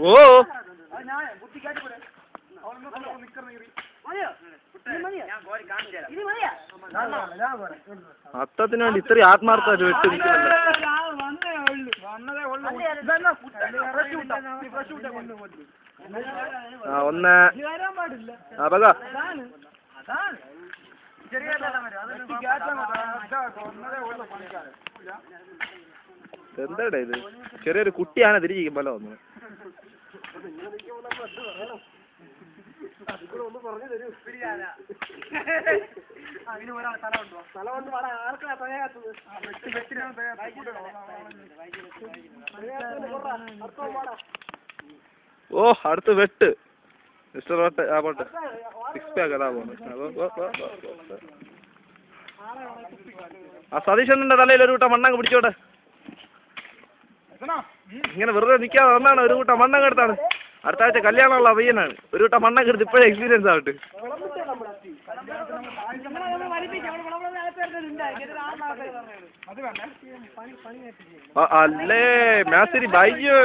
ഓ അത്തത്തിന് വേണ്ടി ഇത്രയും ആത്മാർത്ഥമായിട്ട് വെട്ട് നിൽക്കുന്നുണ്ട്. ആ ഒന്ന് പക എന്താടാ ഇത്? ചെറിയൊരു കുട്ടിയാണ് തിരിച്ചിരിക്കും പോലെ വന്നു. ഓ അടുത്ത് വെട്ട് മിസ്റ്റർ വട്ട്. ആ പോട്ടെ, 6 pack അതാ പോകുന്നത്. ആ സതീശന്റെ തലയിൽ ഒരു കൂട്ടം മണ്ണങ്ങ് പിടിച്ചോട്ടെ. ഇങ്ങനെ വെറുതെ നിൽക്കാതെ വന്നാണ് ഒരു കൂട്ടം മണ്ണങ്ങ് എടുത്താണ്. അടുത്ത ആഴ്ച കല്യാണമുള്ള പയ്യനാണ്. ഒരു കൂട്ടം മണ്ണങ്ങ് എടുത്ത് ഇപ്പോഴേ എക്സ്പീരിയൻസ് ആവട്ടെ. അല്ലേ മേസ്തിരി ബൈജു.